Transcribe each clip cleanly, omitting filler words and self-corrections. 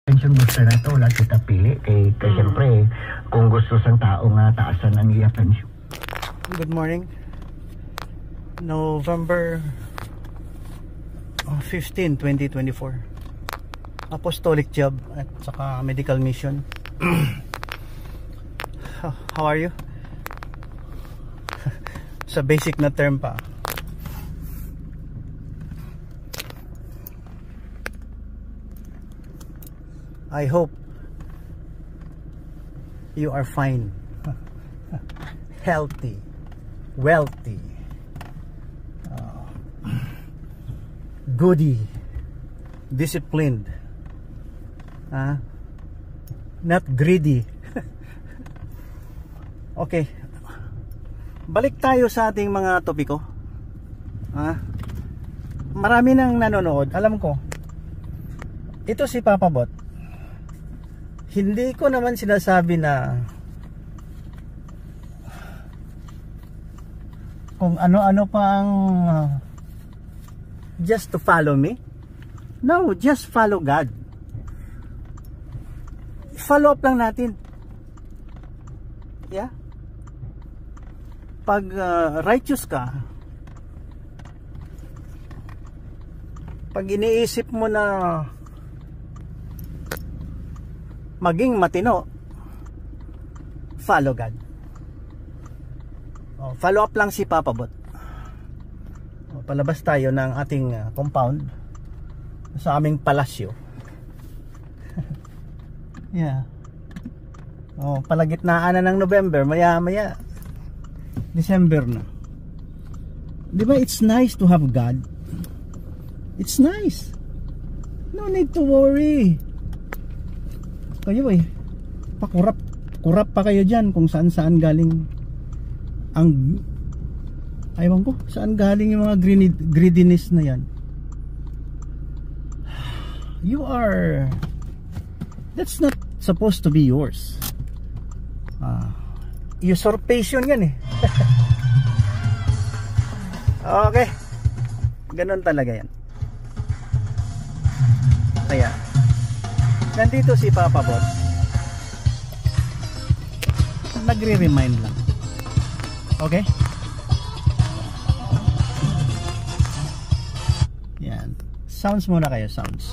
Pension booster na to, wala kita pili. Kaya siyempre, kung gusto sang tao nga, taasan ang iya pension. Good morning. November 15, 2024. Apostolic job at saka medical mission. How are you? Sa basic na term pa. I hope you are fine, healthy, wealthy, goody, disciplined, not greedy. Okay, balik tayo sa ating mga topiko. Marami nang nanonood, alam ko. Ito si Papa Bot. Hindi ko naman sinasabi na kung ano-ano pa ang just to follow me. No, just follow God. Follow up lang natin. Yeah. Pag righteous ka, pag iniisip mo na maging matino, follow God. Follow up lang si Papa Bot. Palabas tayo ng ating compound sa aming palasyo. Yeah. Palagitnaan na ng November, maya December na. Di ba it's nice to have God? It's nice. No need to worry. Kayo kurap pa kayo dyan kung saan galing ang aywan ko, saan galing yung mga greediness na yan. That's not supposed to be yours. Usurpation yan eh. Okay, ganun talaga yan. Kaya nandito si Papa Bot, nagre-remind lang. Okay? Yan. Sounds muna kayo, sounds.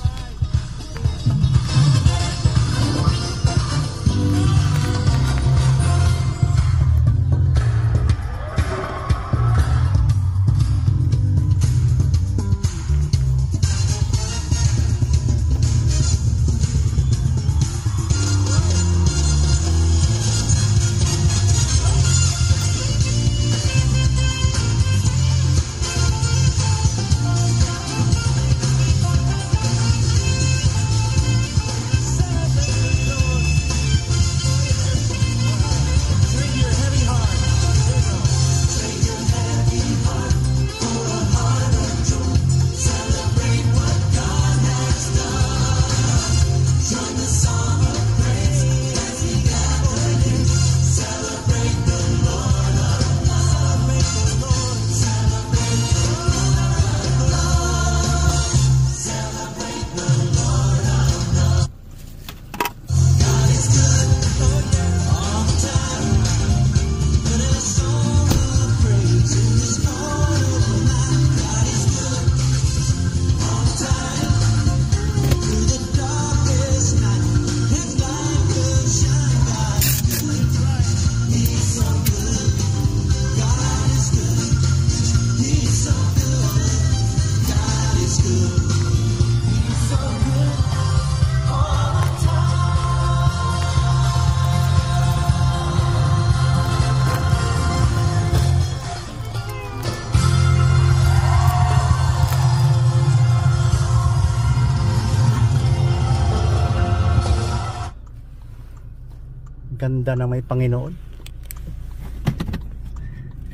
Ganda na may Panginoon.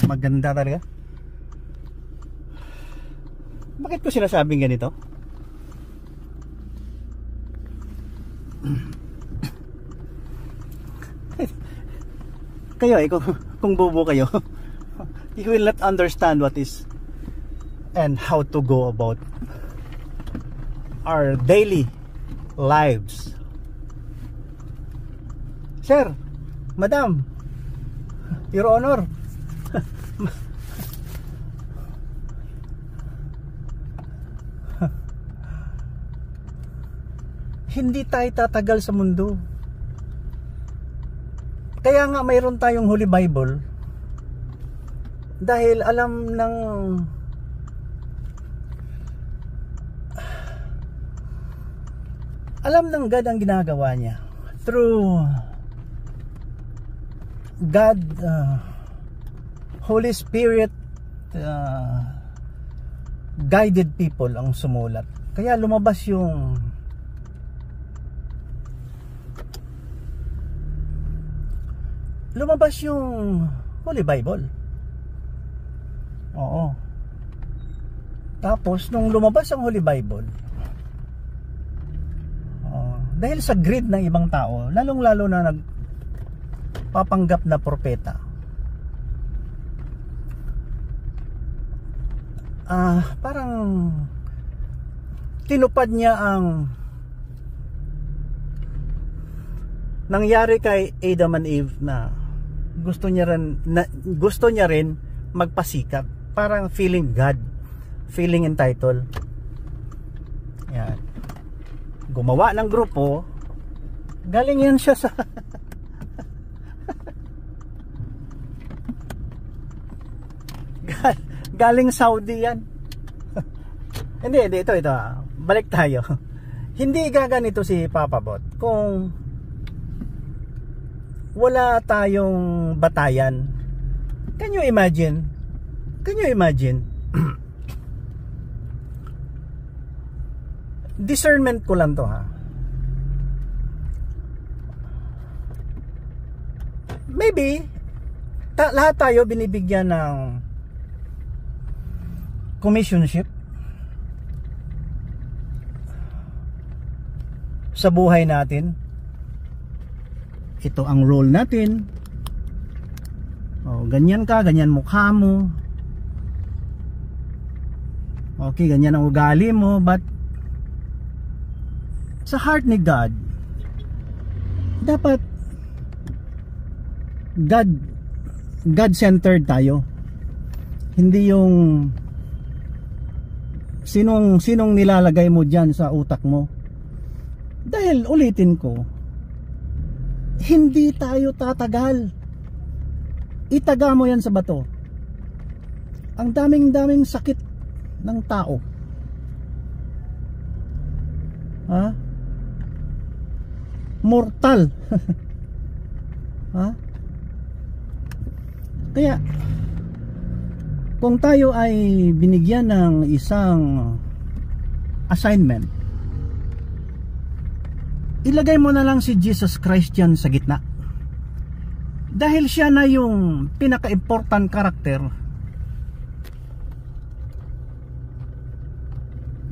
Maganda talaga. Bakit ko sinasabing ganito? Kayo kung bobo kayo, you will not understand what is and how to go about our daily lives Sir, Madam, Your Honor. Hindi tayo tatagal sa mundo. Kaya nga mayroon tayong Holy Bible. Dahil alam ng God ang ginagawa niya. Through God, Holy Spirit guided people ang sumulat. Kaya lumabas yung Holy Bible. Oo. Tapos nung lumabas ang Holy Bible, dahil sa greed ng ibang tao, lalong-lalo na nagpapanggap na propeta, parang tinupad niya ang nangyari kay Adam and Eve, na gusto niya rin magpasikat, parang feeling God, feeling entitled. Yan. Gumawa ng grupo, galing yan siya sa galing Saudi yan. hindi ito balik tayo. Hindi gaganito si Papa Bot kung wala tayong batayan. Can you imagine discernment ko lang to, ha. Maybe lahat tayo binibigyan ng commissionship sa buhay natin. Ito ang role natin. Ganyan ka, ganyan mukha mo. Okay, ganyan ang ugali mo, but sa heart ni God, dapat God-centered tayo. Hindi yung sinong nilalagay mo dyan sa utak mo. Dahil ulitin ko, hindi tayo tatagal. Itaga mo yan sa bato. Ang daming sakit ng tao. Ha? Mortal. Ha? Kaya kung tayo ay binigyan ng isang assignment, ilagay mo na lang si Jesus Christ yan sa gitna. Dahil siya na yung pinaka-important karakter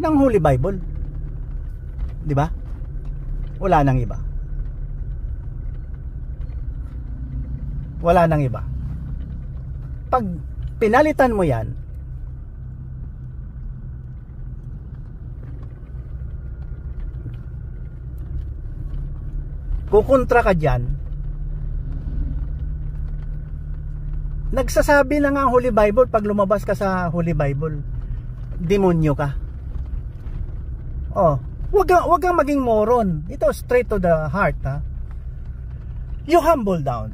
ng Holy Bible. Di ba? Wala nang iba. Wala nang iba. Pag pinalitan mo yan, kukontra ka dyan. Nagsasabi na nga ang Holy Bible, pag lumabas ka sa Holy Bible, demonyo ka. Wag kang maging moron. Ito straight to the heart, ha. You humble down.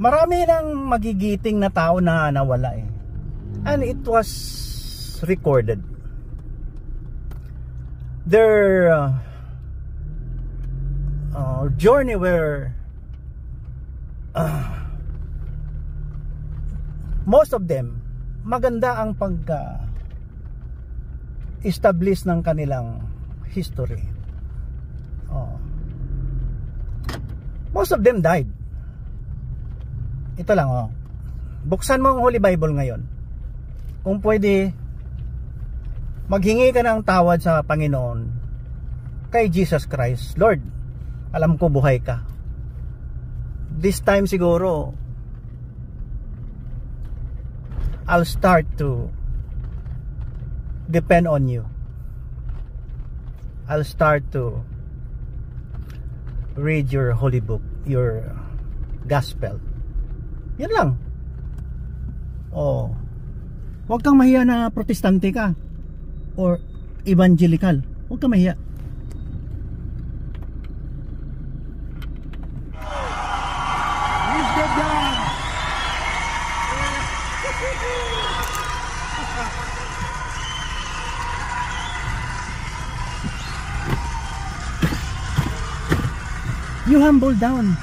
Marami nang magigiting na tao na nawala eh. And it was recorded. Their journey where most of them, maganda ang establish ng kanilang history. Most of them died. Ito lang, buksan mo ang Holy Bible ngayon. Kung pwede, maghingi ka ng tawad sa Panginoon kay Jesus Christ. Lord, alam ko buhay ka. This time siguro I'll start to depend on you. I'll start to read your holy book, your gospel. Yan lang. Oh. Huwag kang mahiya na protestante ka or evangelical. Huwag kang mahiya. You humble down.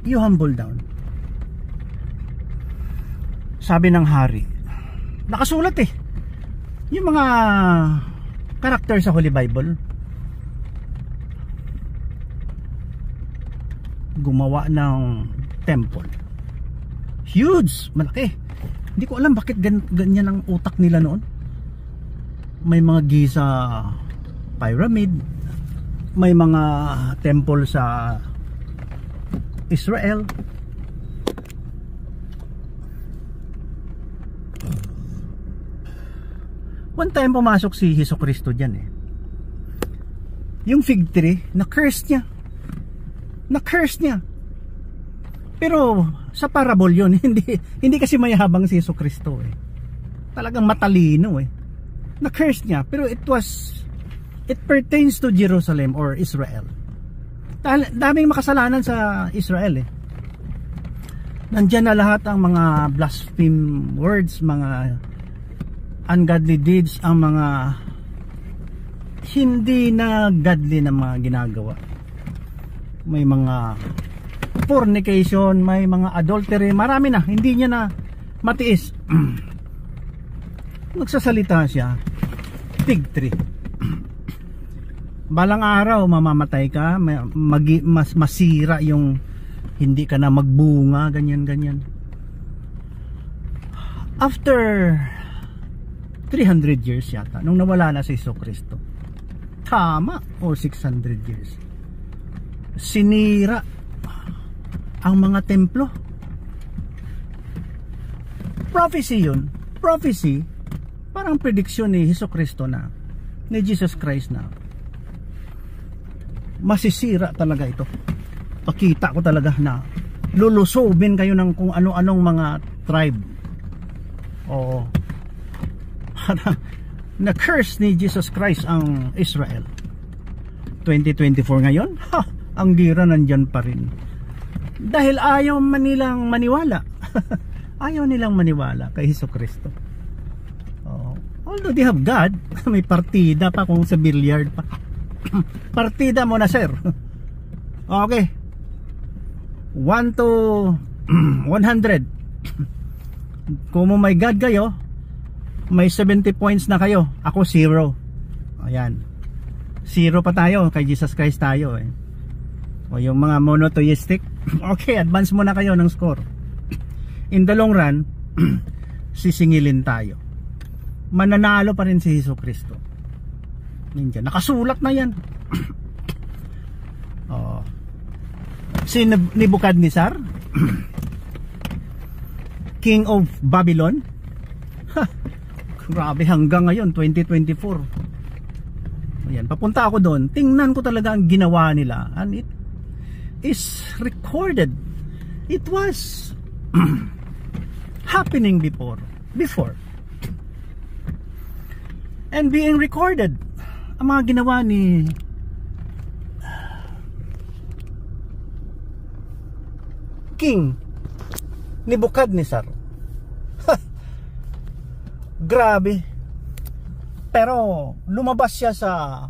You humble down. Sabi ng hari, nakasulat yung mga karakter sa Holy Bible, gumawa ng temple, huge, malaki. Hindi ko alam bakit ganyan ang utak nila noon. May mga Giza pyramid, may mga temple sa Israel. One time pumasok si Jesucristo dyan yung fig tree, na-curse niya. Pero sa parable yun, hindi kasi mayabang si Jesucristo Talagang matalino na-curse niya, pero it pertains to Jerusalem or Israel. Daming makasalanan sa Israel Nandyan na lahat ang mga blaspheme words, mga ungodly deeds, ang mga hindi na godly na mga ginagawa. May mga fornication, may mga adultery, marami na, hindi niya na matiis. Nagsasalita siya, fig tree. Balang araw mamamatay ka, masira yung hindi ka na magbunga, ganyan. After 300 years yata, nung nawala na si Jesucristo, tama, or 600 years, sinira ang mga templo. Prophecy yun. Prophecy, parang prediction ni Jesucristo na, ni Jesus Christ na masisira talaga ito. Pakita ko talaga na lulusobin kayo ng kung ano-anong mga tribe. Oo. Na-curse ni Jesus Christ ang Israel. 2024 ngayon, ang gira nandyan pa rin. Dahil ayaw nilang maniwala. Ayaw nilang maniwala kay Jesucristo. Although they have God, may partida pa kung sa billiard pa. Partida mo na, sir. Okay. 1 to 100. Kung may God kayo, may 70 points na kayo. Ako 0. Ayan. 0 pa tayo. Kay Jesus Christ tayo O yung mga monotheistic, okay, advance muna kayo ng score. In the long run, sisingilin tayo. Mananalo pa rin si Jesucristo. Nakasulat na yan. Si Nebuchadnezzar, King of Babylon, grabe, hanggang ngayon 2024. Ayan, papunta ako doon, tingnan ko talaga ang ginawa nila, and it is recorded. It was happening before and being recorded. Ang mga ginawa ni King Nebuchadnezzar, grabe. Pero lumabas siya sa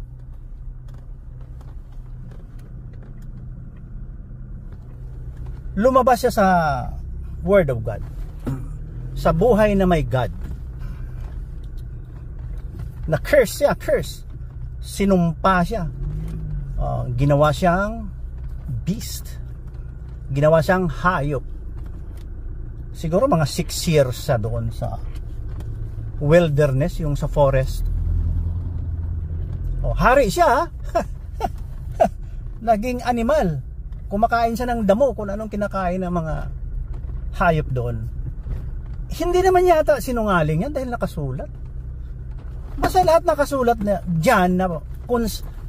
Word of God, sa buhay na may God. Na curse siya, sinumpa siya, ginawa siyang beast, ginawa siyang hayop. Siguro mga 6 years sa doon sa wilderness, yung sa forest. Hari siya. Naging animal, kumakain siya ng damo, kung anong kinakain ng mga hayop doon. Hindi naman yata sinungaling yan dahil nakasulat. Basta lahat nakasulat na dyan na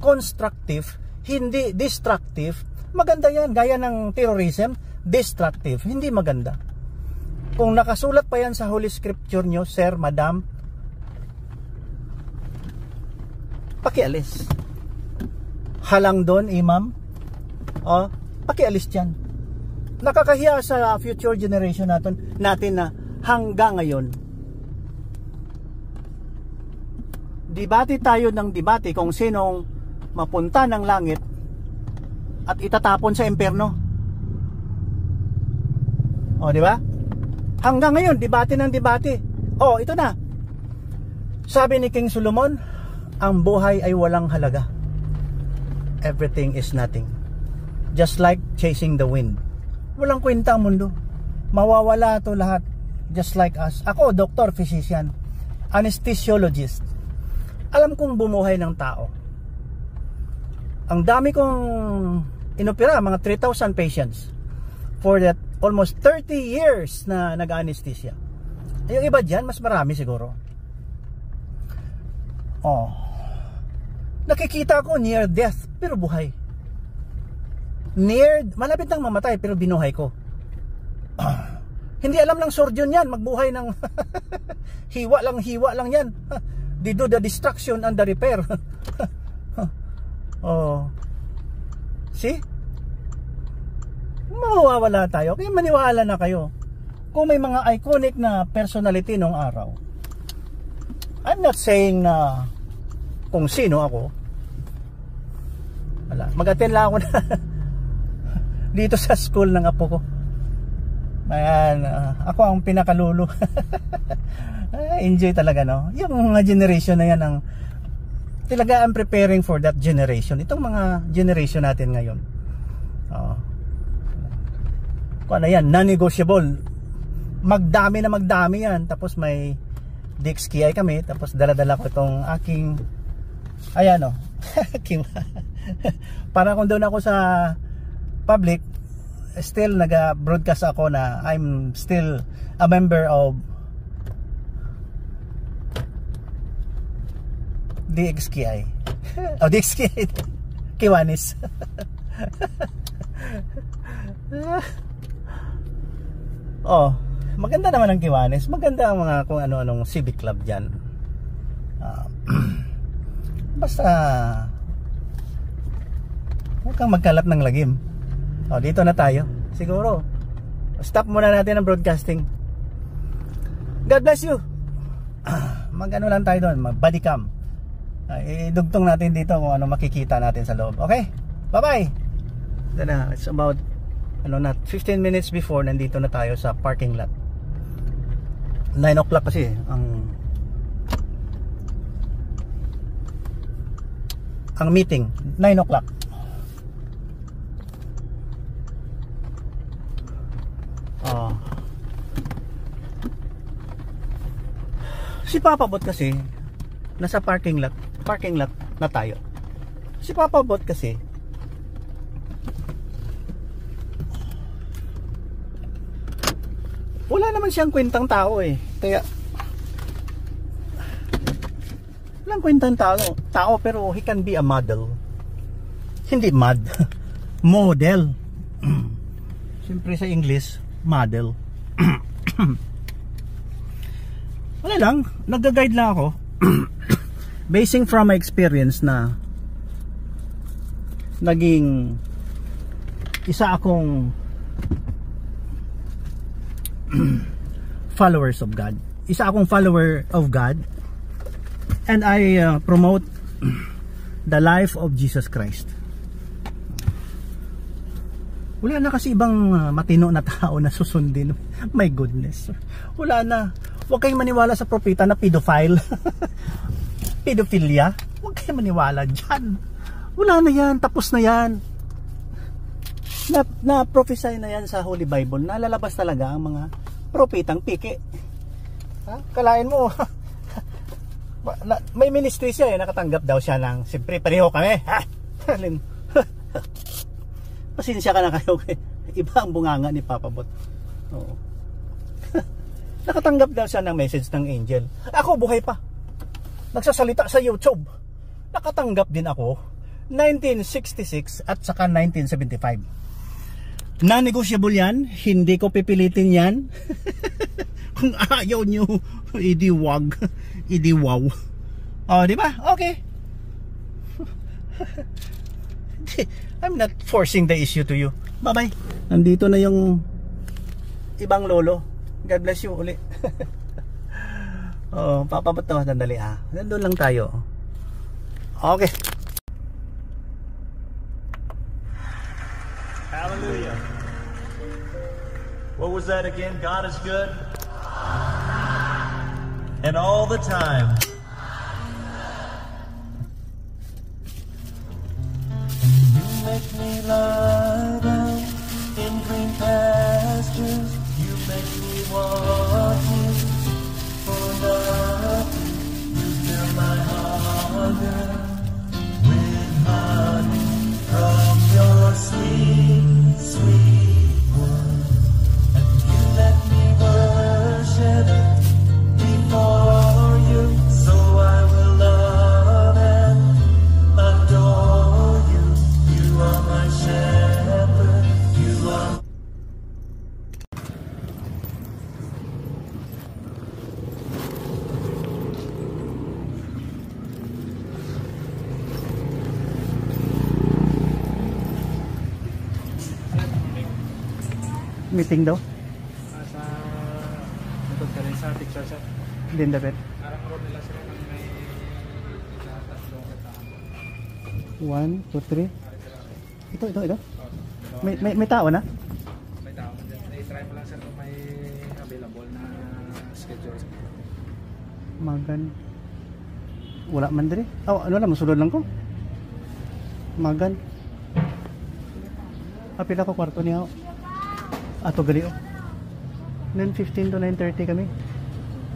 constructive hindi destructive, maganda yan. Gaya ng terrorism, destructive, hindi maganda. Kung nakasulat pa yan sa Holy Scripture nyo, sir, madam, pakialis. Halang doon, imam, pakialis dyan. Nakakahiya sa future generation natin na hanggang ngayon, debate tayo ng debate kung sinong mapunta ng langit at itatapon sa impyerno. O, di ba? Hanggang ngayon, debate ng debate. O, ito na. Sabi ni King Solomon, ang buhay ay walang halaga. Everything is nothing. Just like chasing the wind. Walang kwenta ang mundo. Mawawala to lahat. Just like us. Ako, doctor, physician, anesthesiologist. Alam kong bumuhay ng tao. Ang dami kong inopera, mga 3,000 patients for that almost 30 years na nag-anesthesia. Yung iba dyan, mas marami siguro. Nakikita ko near death, pero buhay. Malapit nang mamatay, pero binuhay ko. Hindi alam ng surgeon yan, magbuhay ng hiwa lang yan. They do the destruction and the repair. See? Mawawala tayo. Kaya maniwala na kayo. Kung may mga iconic na personality nung araw. I'm not saying na kung sino ako. Wala. Mag-attend lang ako na dito sa school ng apo ko. Ayan, ako ang pinakalulo. Enjoy talaga, no? Yung mga generation na yan ang talaga I'm preparing for that generation. Itong mga generation natin ngayon. Kung ano yan, non-negotiable. Magdami na magdami yan. Tapos may DXKI kami. Tapos dala-dala ko itong aking ayan, no? Para kung doon ako sa public, still nag-broadcast ako na I'm still a member of DXKI. DXKI Kiwanis. Maganda naman ang Kiwanis. Maganda ang mga kung ano-anong civic club dyan. Basta huwag kang magkalap ng lagim. Dito na tayo. Siguro stop muna natin ang broadcasting. God bless you. Mag-ano lang tayo doon, body cam. Idugtong natin dito kung ano makikita natin sa loob. Okay? Bye-bye. It's about 15 minutes before nandito na tayo sa parking lot. 9 o'clock kasi ang meeting. 9 o'clock. Si Papa Bot kasi nasa parking lot na tayo. Si Papa Bot kasi wala naman siyang kwentang tao eh. Kaya walang kwentang tao pero he can be a model. Hindi model. Siyempre sa English, model. Wala lang, nag-guide lang ako. Basing from my experience na naging isa akong followers of God. Isa akong follower of God. And I promote the life of Jesus Christ. Wala na kasi ibang matino na tao na susundin. My goodness. Wala na. Huwag kayong maniwala sa propeta na pedophile. Pedophilia. Huwag kayong maniwala dyan. Wala na yan. Tapos na yan. Na-prophesy na yan sa Holy Bible. Nalalabas talaga ang mga propetang pike. Kalain mo. May ministry siya eh. Nakatanggap daw siya ng siyempre pareho kami. Pasensya ka na kayo. Iba ang bunganga ni Papa Bot. Oo. Nakatanggap daw siya ng message ng angel. Ako buhay pa. Nagsasalita sa YouTube. Nakatanggap din ako 1966 at saka 1975. Non-negotiable yan, hindi ko pipilitin yan. Kung ayaw nyo, idi wag, idi wow. Oh, di ba? Okay. I'm not forcing the issue to you. Bye-bye. Nandito na yung ibang lolo. God bless you uli. Oh, papabato, sandali ah. Nandun lang tayo. Okay. Hallelujah. What was that again? God is good. And all the time. You make me lie down in green pastures. You make me walking for nothing. You fill my hunger with honey from your sweet, sweet word. And you let me worship before you, so I will love and adore you. You are my shepherd, you are. Meeting daw? Sa nagod ka rin sa picture set. Din dapat. Parang road nila sila ng may tatlong kataan. 1, 2, 3. Ito. May tao na? May tao. I-try mo lang sir kung may available na schedule. Magan. Wala man diri. Oh, ano lang, masulod lang ko. Magan. Pila ko kwarto niya. Ato gali oh. 9:15 to 9:30 kami.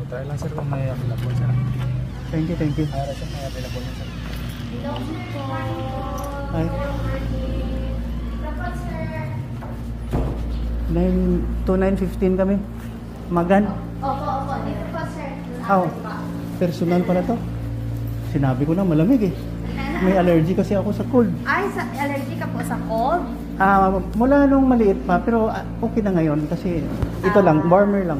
I-try lang sir kung may available sir. Thank you. Para sir may available na sir. Ay. 9 to 9:15 kami. Magan. Opo. Dito po, sir. Oh, personal pala to. Sinabi ko na malamig eh. May allergy kasi ako sa cold. Ay, allergy ka po sa cold? Mula nung maliit pa, pero okay na ngayon kasi ito lang, warmer. Ay,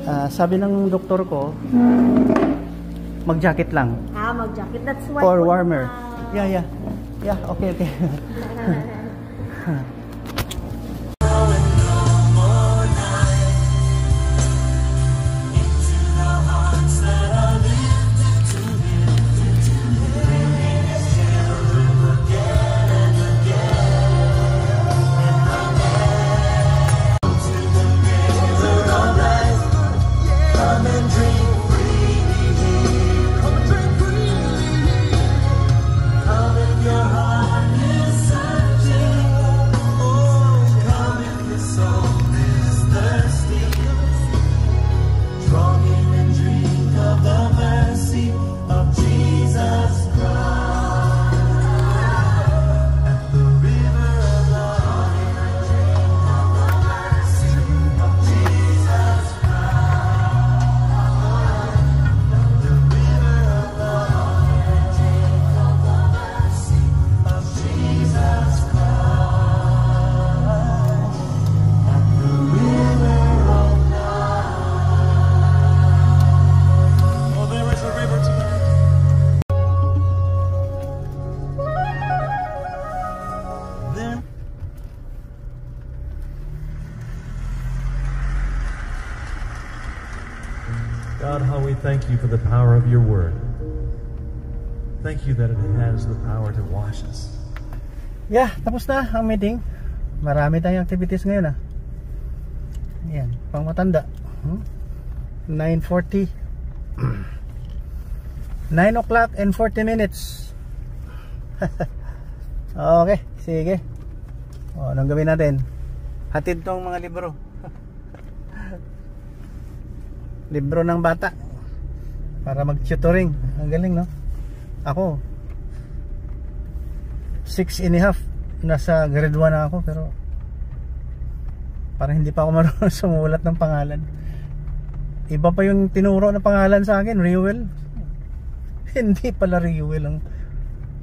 okay. Sabi ng doktor ko, mag-jacket lang. Mag-jacket. That's why. Or warmer. Yeah, okay. God, how we thank you for the power of your word. Thank you that it has the power to wash us. Yeah, tapos na ang meeting. Marami tayong activities ngayon Yan, pang matanda. 9:40. 9 o'clock and 40 minutes. Okay, sige. Anong gawin natin? Hatid tong mga libro. Libro ng bata para mag-tutoring. Ang galing, no? Ako 6.5. Nasa grade 1 na ako, pero parang hindi pa ako marunong sumulat ng pangalan. Iba pa yung tinuro na pangalan sa akin, Reuel. Hindi pala Reuel ang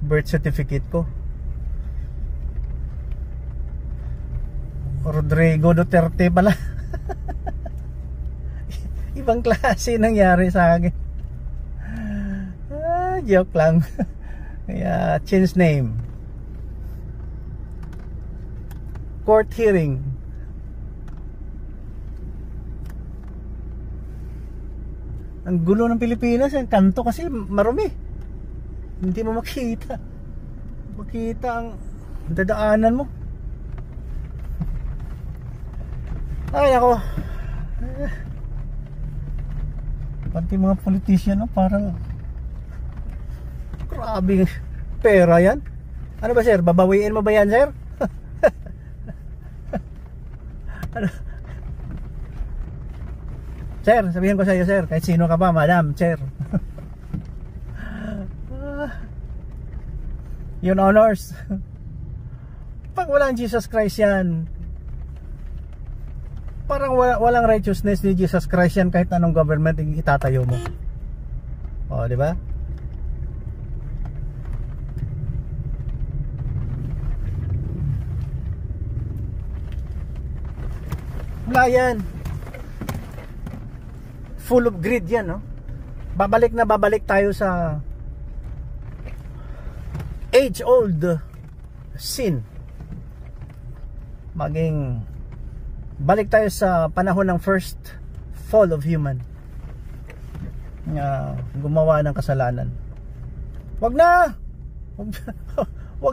birth certificate ko. Rodrigo Duterte pala. Ibang klase nangyari sa akin. Joke lang. Kaya change name. Court hearing. Ang gulo ng Pilipinas, ang kanto kasi marumi. Hindi mo makita ang dadaanan mo. Ay ako, pati mga politician, no, parang grabe pera yan. Ano ba sir, babawiin mo ba yan sir? Ano? Sir, sabihin ko sa iyo sir, kahit sino ka pa, madam, sir. Yun honors. Pag walang Jesus Christ yan, parang walang righteousness ni Jesus Christ yan, kahit anong government yung itatayo mo. O, di ba? Wala yan. Full of greed yan, no? Babalik tayo sa age-old sin. Balik tayo sa panahon ng first fall of human, gumawa ng kasalanan. Wag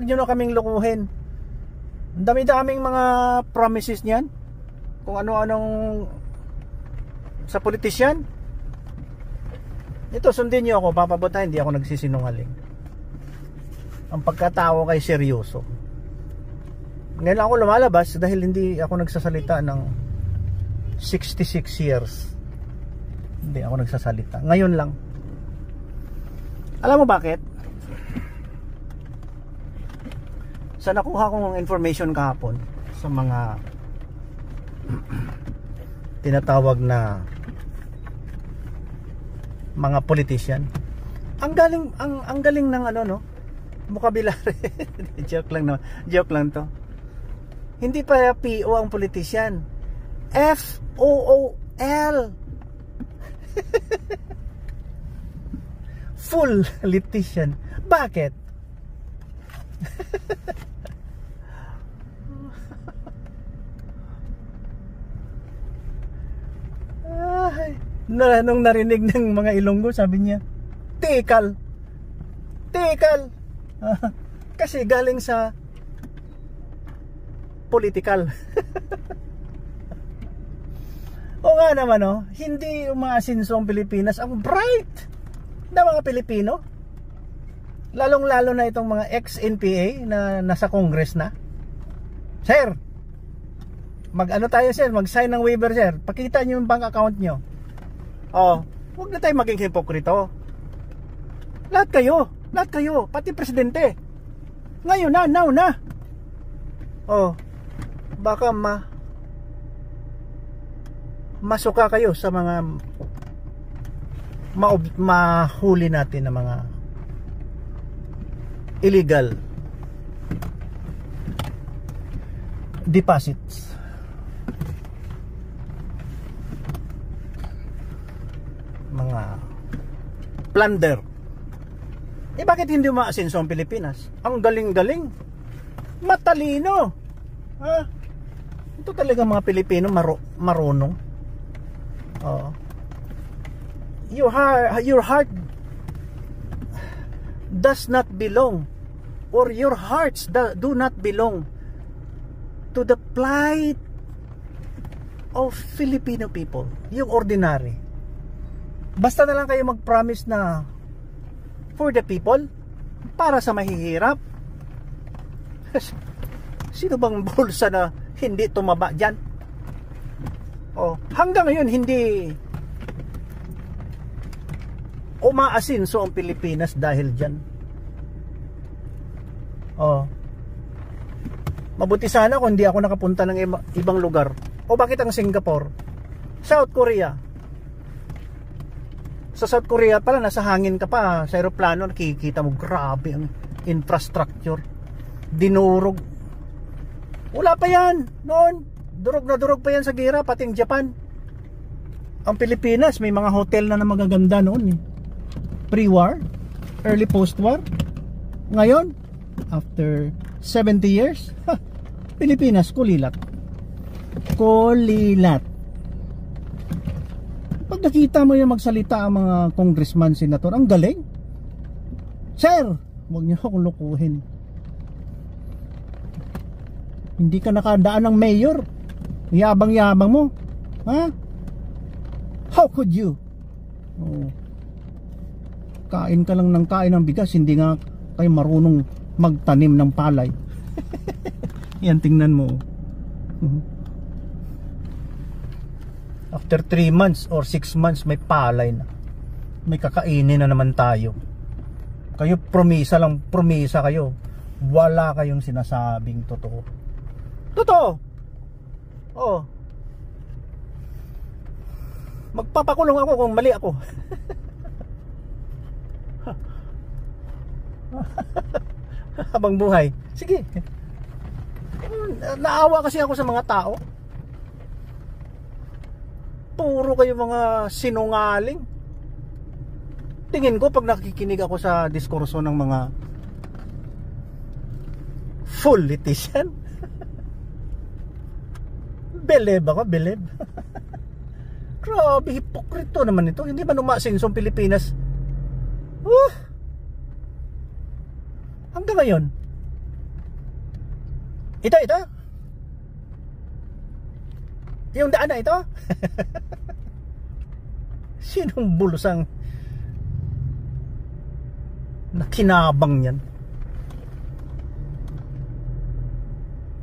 nyo na kaming lukuhin. Ang dami-daming mga promises niyan, kung ano-anong sa politisyan. Ito, sundin nyo ako, papabuta, hindi ako nagsisinungaling. Ang pagkatao kay seryoso. Ngayon ako lumalabas dahil hindi ako nagsasalita ng 66 years. Hindi ako nagsasalita. Ngayon lang. Alam mo bakit? Sa nakuha kong information kahapon sa mga tinatawag na mga politician, ang galing ng ano, no, vocabulary. Joke lang to. Hindi pa PO ang politician, FOOL. Full politician. Bakit? Nung narinig ng mga Ilonggo, sabi niya, tikal. Kasi galing sa political. O nga naman, no, hindi umaasinso ang Pilipinas. Ang bright na mga Pilipino, lalong-lalo na itong mga ex-NPA na nasa Congress na. Sir, mag-ano tayo sir, mag-sign ng waiver sir, pakita nyo yung bank account nyo. Huwag na tayo maging hipokrito. Lahat kayo, pati presidente. Ngayon na, now na. Baka masuka kayo sa mga mahuli natin na mga illegal deposits. Mga plunder. Bakit hindi umaasenso ang Pilipinas? Ang galing-galing, matalino. Ito talaga mga Pilipino marunong. Your heart does not belong, or your hearts do not belong to the plight of Filipino people, yung ordinary. Basta na lang kayo mag-promise na for the people, para sa mahihirap. Sino bang bulsa na hindi tumaba dyan? Hanggang ngayon hindi umaasinso ang Pilipinas dahil dyan. Mabuti sana kung hindi ako nakapunta ng ibang lugar. Bakit ang Singapore? South Korea. Sa South Korea pala, nasa hangin ka pa, sa aeroplano, nakikita mo, grabe ang infrastructure. Dinurog. Wala pa yan noon. Durog na durog pa yan sa gira, pati ang Japan. Ang Pilipinas, may mga hotel na magaganda noon eh. Pre-war, early post-war. Ngayon, after 70 years, Pilipinas, kulilat. Kulilat. Pag nakita mo yung magsalita ang mga congressman, senator, ang galing. Sir, huwag niyo akong lukuhin. Hindi ka nakadaan ng mayor. Yabang-yabang mo. Ha? How could you? Oh. Kain ka lang ng kain ng bigas, hindi nga kayo marunong magtanim ng palay. Yan, tingnan mo. After 3 months or 6 months, may palay na. May kakainin na naman tayo. Kayo, promisa lang, promisa kayo. Wala kayong sinasabing totoo. Totoo! Oo. Magpapakulong ako kung mali ako. Habang buhay. Sige. Naawa kasi ako sa mga tao. Puro kayo mga sinungaling. Tingin ko pag nakikinig ako sa diskurso ng mga politician, believe ako, believe. Grabe, hipokrito naman ito. Hindi man umasinsong Pilipinas. Hanggang ngayon. Ito. Yung daan na ito. Sinong bulusang nakinabang yan?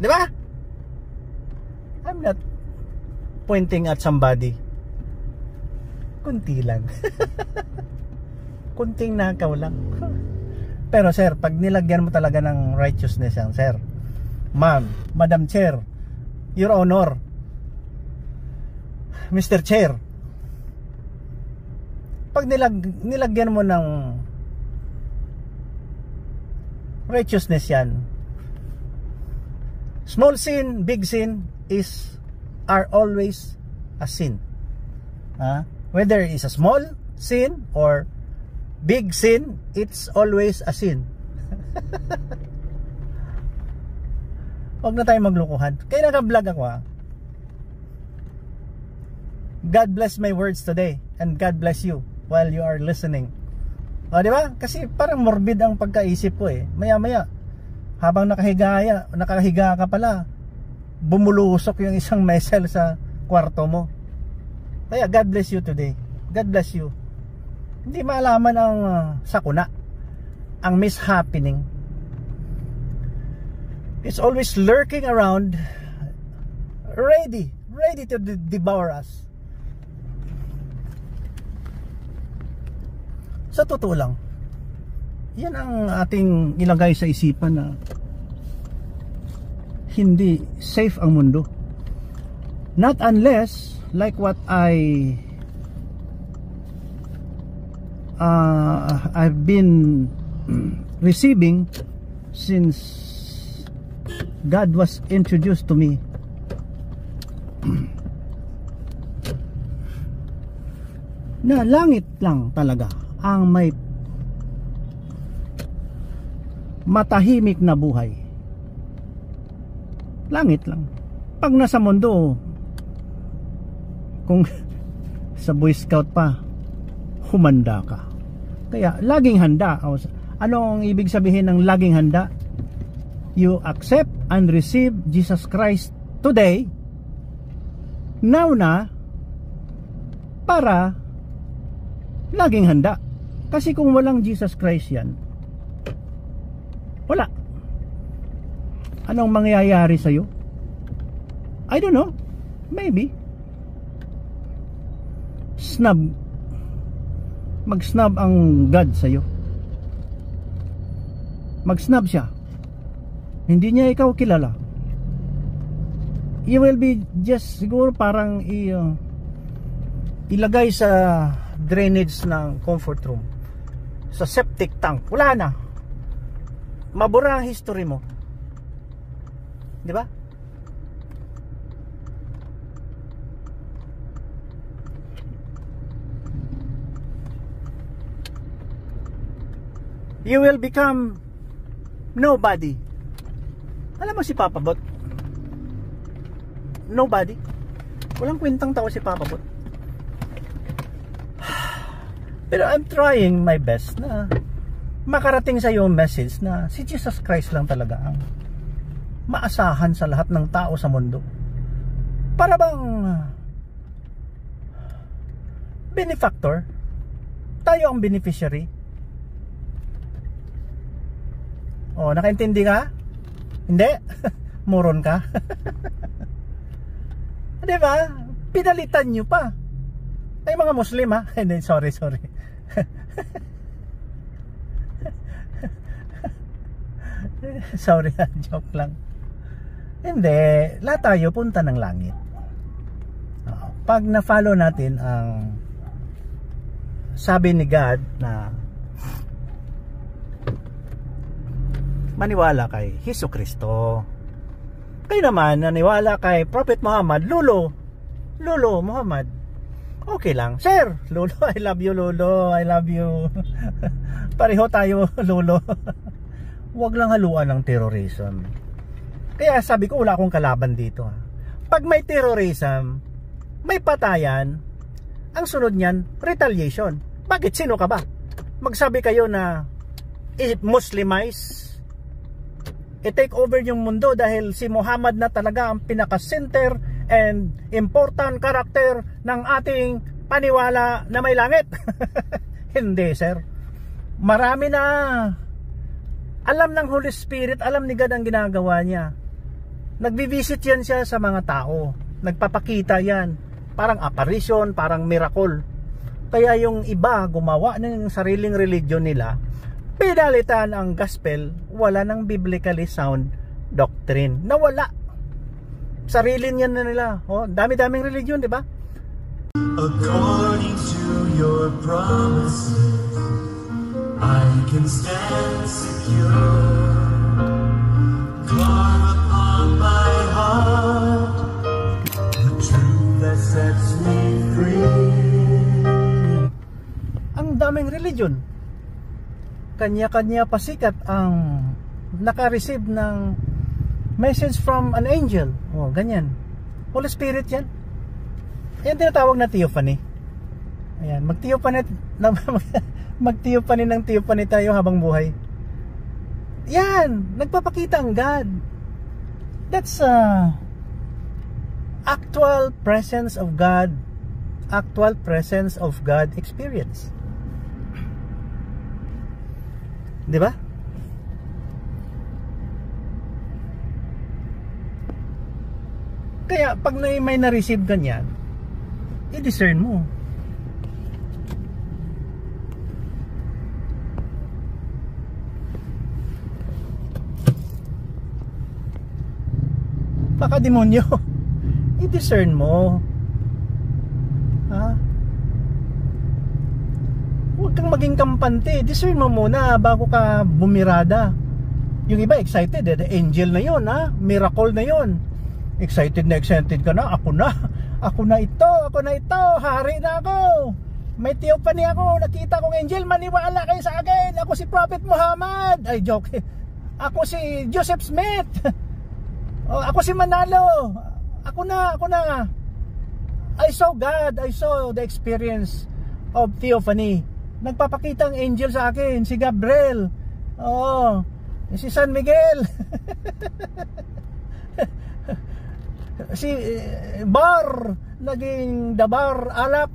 Di ba? I'm not pointing at somebody. Kunti lang. Kunting nakaw lang. Pero sir, pag nilagyan mo talaga ng righteousness yan, sir, ma'am, Madam Chair, Your Honor, Mr. Chair, pag nilagyan mo ng righteousness yan, small sin, big sin are always a sin. Whether it's a small sin or big sin, it's always a sin. Huwag na tayo maglukuhan. Kaya naka-vlog ako God bless my words today, and God bless you while you are listening. Di ba? Kasi parang morbid ang pagkaisip ko eh. Maya-maya, habang nakahiga ka pala, bumulusok yung isang missile sa kwarto mo. Kaya God bless you today. God bless you. Hindi maalaman ang sakuna, ang mishappening. It's always lurking around, ready to devour us. Sa totoo lang, yan ang ating ilagay sa isipan na hindi safe ang mundo. Not unless, like what I've been receiving since God was introduced to me. Na langit lang talaga ang may matahimik na buhay. Langit lang. Pag nasa mundo, kung sa Boy Scout pa, humanda ka. Kaya laging handa. Ano ang ibig sabihin ng laging handa? You accept and receive Jesus Christ today, now na, para laging handa. Kasi kung walang Jesus Christ yan, wala. Anong mangyayari sa'yo? I don't know. Maybe mag-snub ang God sa'yo. Mag-snub siya. Hindi niya ikaw kilala. You will be just siguro parang ilagay sa drainage ng comfort room, sa septic tank. Wala na. mabura ang history mo. Di ba? You will become nobody. Alam mo si Papa Bot? Nobody. Walang kwentang tao si Papa Bot. Pero I'm trying my best na makarating sa iyo message na si Jesus Christ lang talaga ang maasahan sa lahat ng tao sa mundo. Para bang benefactor, tayo ang beneficiary. Oh, nakaintindi ka? Hindi? Moron ka? Di ba? Pinalitan nyo pa. Ay, mga Muslim ha? Hindi, sorry. Sorry, joke lang. Hindi, lahat tayo punta ng langit. Pag na-follow natin ang sabi ni God na maniwala kay Jesucristo. Kayo naman naniwala kay Prophet Muhammad, Lolo Muhammad. Okay lang. Sir, Lolo, I love you, Lolo. I love you. Pareho tayo, Lolo. Huwag lang haluan ng terrorism. Kaya sabi ko, wala akong kalaban dito. Pag may terrorism, may patayan, ang sunod niyan, retaliation. Bakit? Sino ka ba? Magsabi kayo na Muslimize, i-take over yung mundo dahil si Muhammad na talaga ang pinaka-center and important character ng ating paniwala na may langit. Hindi, sir. Marami na alam ng Holy Spirit, alam ni God ang ginagawa niya. Nagbivisit yan siya sa mga tao. Nagpapakita yan. Parang apparition, parang miracle. Kaya yung iba gumawa ng sariling religion nila, pinalitan ang gospel, wala ng biblically sound doctrine. Nawala. Sarili niyan na nila. Oh, dami-daming religion, di ba? According to your promises, I can stand secure. Carve upon my heart the truth that sets me free. Ang daming religion. Kanya-kanya pasikat ang naka-receive ng message from an angel. Oh, ganyan. Holy Spirit yan. Yan tinatawag na theophany. Ayan, mag-theophany ng theophany tayo habang buhay. Yan, nagpapakita ang God. That's actual presence of God. Actual presence of God experience. Di ba? Kaya pag may na-receive ganyan, i-discern mo. Baka demonyo. I-discern mo. Ha? Huwag kang maging kampante. Discern mo muna bago ka bumirada. Yung iba excited, the angel na yon, ha? Miracle na yon. Excited ka na. Ako na ito, hari na ako. May theophany ako, nakita kong angel, maniwala kayo sa akin. Ako si Prophet Muhammad. Ay, joke. Ako si Joseph Smith. Oh, ako si Manalo. Ako na. I saw God. I saw the experience of theophany. Nagpapakita ang angel sa akin, si Gabriel. Oh, si San Miguel. Si Bar, naging Dabar Alak.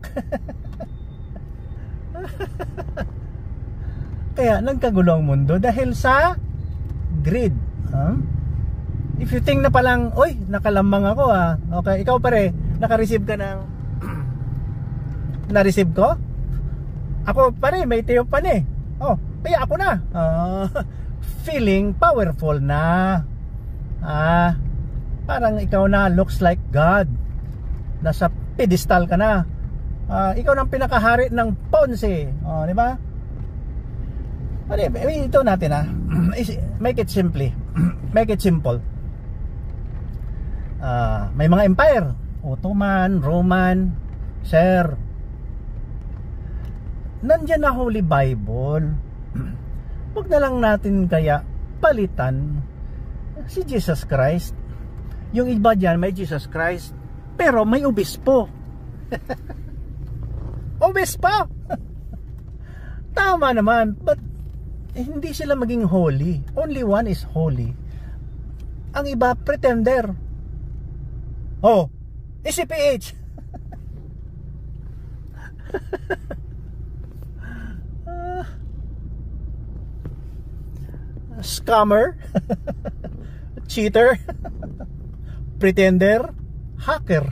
Kaya nagkagulo ang mundo dahil sa greed. If you think na palang, oy, nakalambang ako ha. Okay, ikaw pare, naka-receive ka ng na-receive ko? Ako pare, may theophany. Oh, kaya ako na. Feeling powerful na. Parang ikaw na looks like God. Nasa pedestal ka na. Ikaw nang pinakahari ng Ponce. Di ba? Ito natin make it simply. Make it simple. May mga empire, Ottoman, Roman, sir. Nandiyan na Holy Bible. Huwag na lang natin kaya palitan si Jesus Christ. Yung iba dyan may Jesus Christ, pero may obispo. Obispo! Tama naman, but hindi sila maging holy. Only one is holy. Ang iba pretender. Oh, ECPH. Scammer. Cheater. Pretender. Hacker.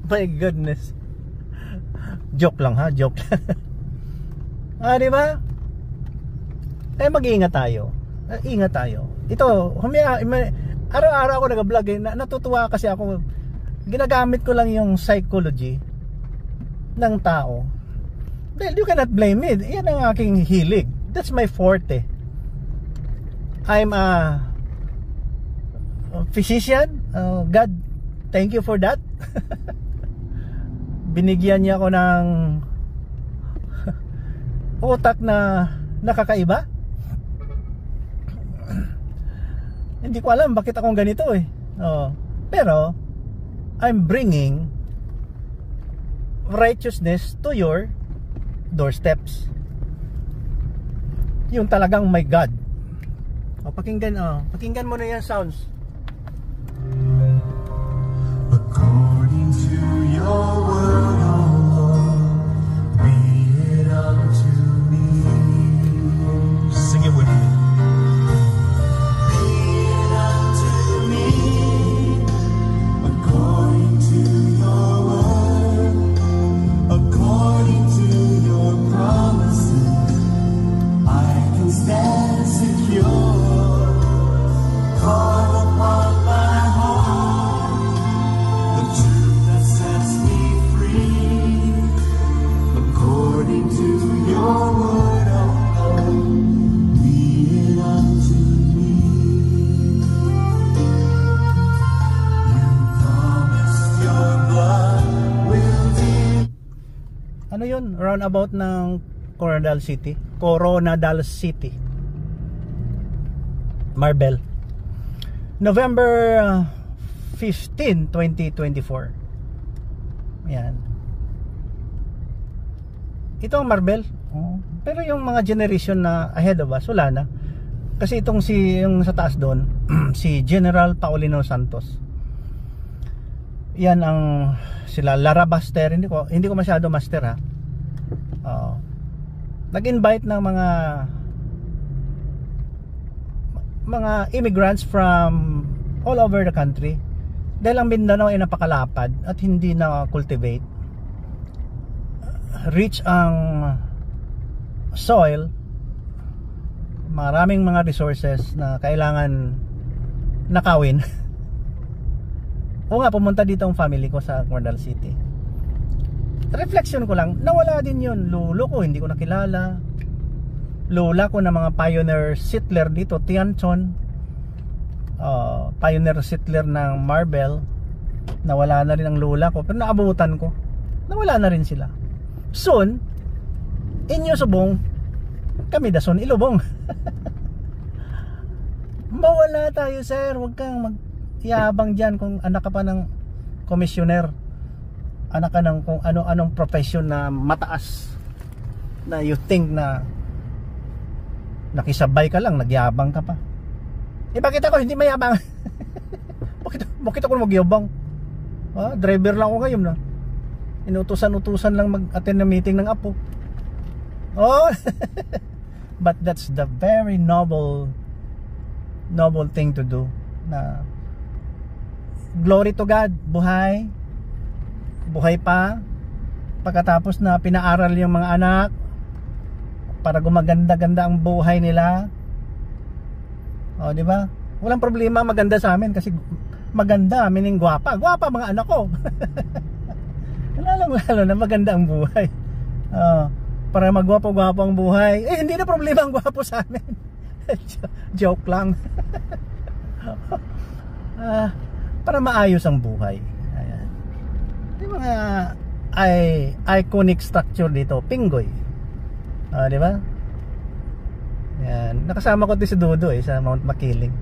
My goodness. Joke lang ha, joke lang. Di ba? Kaya mag-iingat tayo. Ingat tayo. Ito, araw-araw ako nag-vlog natutuwa kasi ako. Ginagamit ko lang yung psychology ng tao. Well, you cannot blame me. Yan ang aking hilig. That's my forte. I'm a physician. God, thank you for that. Binigyan niya ako ng utak na nakakaiba. Hindi ko alam bakit akong ganito pero I'm bringing righteousness to your doorsteps. Yung talagang my God. Pakinggan mo na yan sounds. According to your word, O Lord, be it unto me. Sing it with me. Be it unto me, according to your word, according to your promises, I can stand secure. Call upon my heart, the truth that sets me free, according to your word, O Lord, be it unto me. You promised your blood will be. Ano yun? Roundabout ng Coronadal City. Marbel. November 15, 2024. Yan. Ito ang Marbel. Pero yung mga generation na ahead of us, wala na. Kasi itong yung sa taas doon, si General Paulino Santos. Yan ang sila Lara Baster. Hindi ko masyado master ha. Nag-invite ng mga immigrants from all over the country dahil ang Mindanao ay napakalapad at hindi na cultivate. Rich ang soil, maraming mga resources na kailangan nakawin. O nga, pumunta dito ang family ko sa Coronadal City. Reflection ko lang, nawala din yun. Lolo ko hindi ko nakilala, lola ko na mga pioneer settler dito, Tianchon, pioneer settler ng Marbel, nawala na rin ang lola ko, pero naabutan ko, nawala na rin sila. Soon, inyo subong, kami dason ilubong. Mawala tayo sir, huwag kang magyabang dyan kung anak ka pa ng komisyoner, anak ka ng kung ano-anong profession na mataas, na you think na nakisabay ka lang, nagyabang ka pa. Bakit ako hindi mayabang? bakit ako magyabang? Driver lang ako ngayon na. Inutusan-utusan lang mag-attend ng meeting ng apo. But that's the very noble thing to do. Na glory to God, buhay pa. Pagkatapos na pinaaral yung mga anak para gumaganda-ganda ang buhay nila. Di ba? Walang problema maganda sa amin kasi maganda, meaning gwapa mga anak ko. Lalo na maganda ang buhay. para magwapo-gwapo ang buhay. Eh, hindi na problema ang gwapo sa amin. Joke lang. Para maayos ang buhay. Ayan. Yung mga iconic structure dito, Pingoy. Di ba? Ayan. Nakasama ko din si Dudo sa Mount Makiling.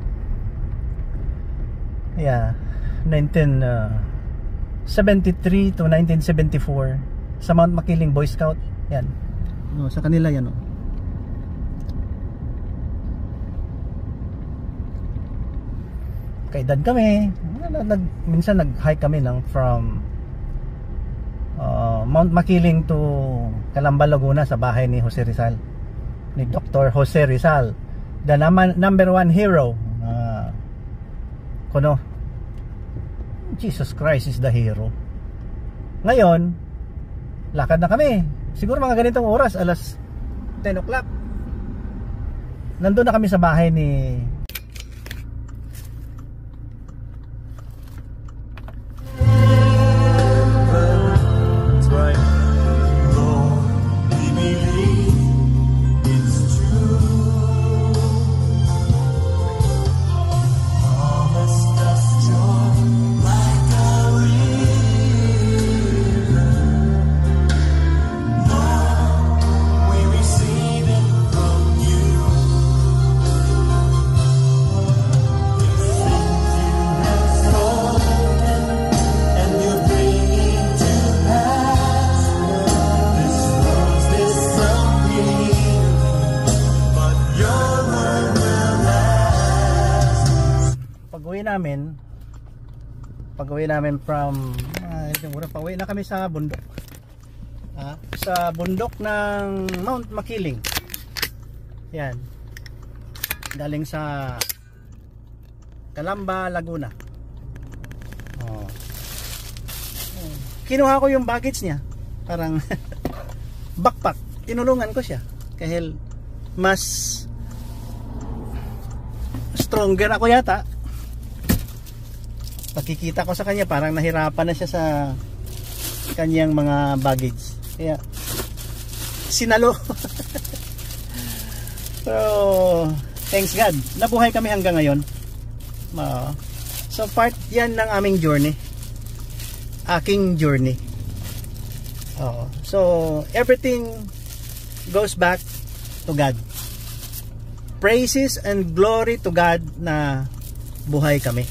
Yeah. 1973 to 1974 sa Mount Makiling Boy Scout. Yan. No, sa kanila yan, oh. Kaedad kami. Minsan nag-hike kami from Mount Makiling to Calamba, Laguna sa bahay ni Jose Rizal. Ni Dr. Jose Rizal. The number one hero. Kuno. Jesus Christ is the hero. Ngayon, lakad na kami. Siguro mga ganitong oras, alas 10 o'clock. Nandun na kami sa bahay ni That's right. Lord, we believe it's true. Promised us joy like a river. Lord, we receive it from you. The things you have spoken and you bring it to pass. This world's disappearing, but your word will last. pag-uwi namin from pag-uwi na kami sa bundok. Sa bundok ng Mount Makiling. Yan. Galing sa Calamba, Laguna. Kinuha ko yung baggage niya. Parang backpack. Tinulungan ko siya. Kahil mas stronger ako yata. Pagkikita ko sa kanya, parang nahirapan na siya sa kanyang mga baggage. Kaya sinalo. Pero thanks God, nabuhay kami hanggang ngayon. So part yan ng aming journey. Aking journey. So everything goes back to God. Praises and glory to God na buhay kami.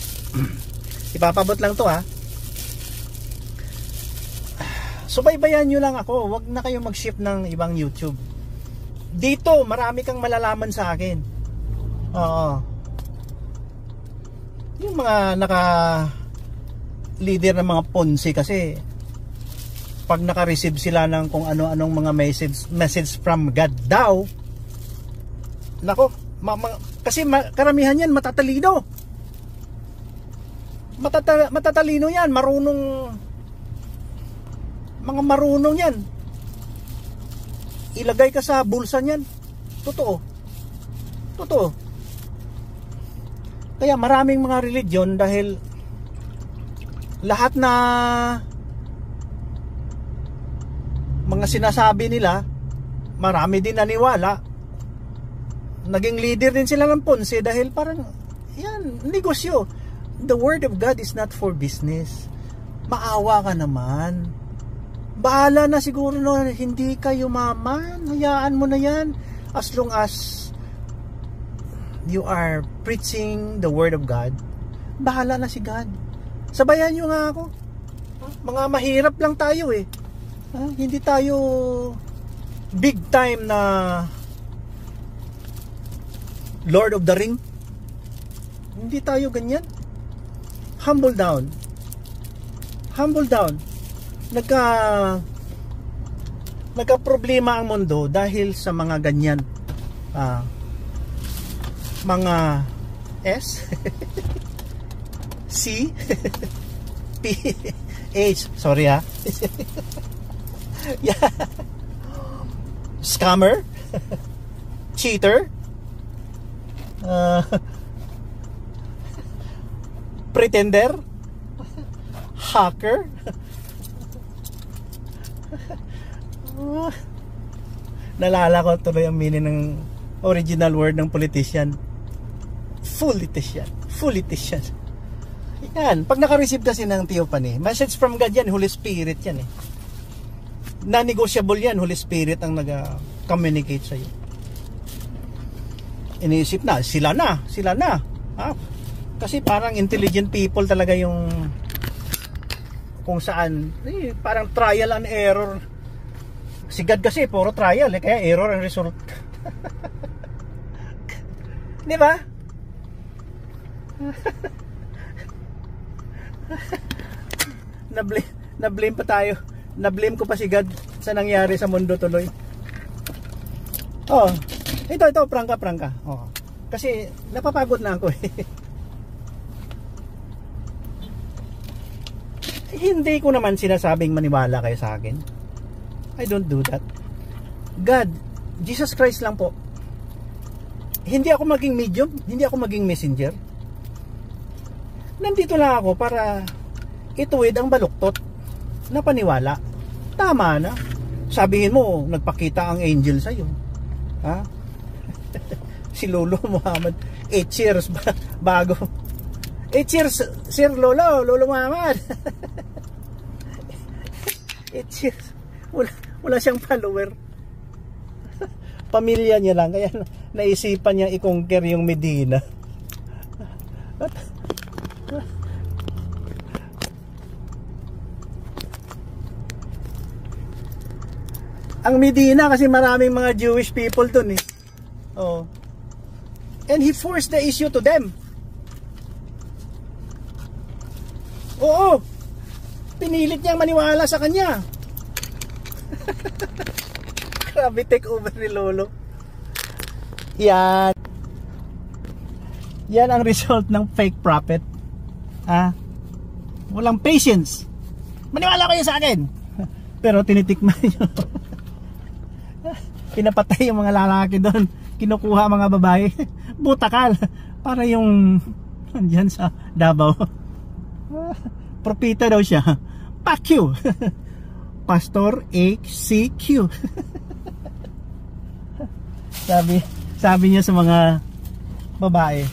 Ipapabot lang to, subaybayan nyo lang ako. Huwag na kayong mag-shift ng ibang YouTube. Dito marami kang malalaman sa akin. Yung mga leader ng mga Ponzi kasi pag naka-receive sila ng kung ano-anong mga message from God daw, nako, kasi karamihan yan matatalino. Matatalino yan, mga marunong yan. Ilagay ka sa bulsa niyan. Totoo. Kaya maraming mga religion dahil lahat na mga sinasabi nila, marami din naniwala. Naging leader din sila ng Ponzi dahil parang yan, negosyo. The word of God is not for business. Maawa ka naman. Bahala na siguro na hindi ka yumaman. Hayaan mo na yan. As long as you are preaching the word of God, bahala na si God. Sabayan nyo nga ako. Mga mahirap lang tayo eh. Hindi tayo big time na Lord of the Ring. Hindi tayo ganyan. Humble down. Nagka-problema ang mundo dahil sa mga ganyan. Mga S C P H, sorry yeah. Scammer, cheater, pretender, hacker, Nalala ko tuloy ang meaning ng original word ng politician. Politician. Politician. Yan. Pag naka-receive kasi ng theophany, message from God yan, Holy Spirit yan eh. Non-negotiable yan, Holy Spirit ang nag-communicate sa'yo. Iniisip na, sila na. Ha? Kasi parang intelligent people talaga yung kung saan, parang trial and error. Si God kasi puro trial kaya error ang result. Di ba? Na-blame pa tayo. Na-blame ko pa si God sa nangyari sa mundo tuloy. Oh, ito prangka. Oh. Kasi napapagod na ako eh. Hindi ko naman sinasabing maniwala kayo sa akin. I don't do that. God, Jesus Christ lang po. Hindi ako maging medium, hindi ako maging messenger. Nandito lang ako para ituwid ang baluktot na paniwala. Tama na. Sabihin mo, nagpakita ang angel sa'yo. Ha? Si Lolo Muhammad, 8 years bago. 8 years, Sir Lolo Muhammad. 8 years. Wala siyang follower. Pamilya niya lang, kaya naisipan niya i-conquer yung Medina. Ang Medina kasi maraming mga Jewish people dun eh. Oh. And he forced the issue to them. Oo. Pinilit niyang maniwala sa kanya. Grabe take over ni Lolo. Yan ang result ng fake prophet. Walang patience. Maniwala kayo sa akin. Pero tinitikman nyo. Pinapatay yung mga lalaki doon. Kinukuha mga babae. Butakal. Para yung andyan sa Davao. Propita daw siya. Pakyu. Pastor HCQ. sabi niya sa mga babae,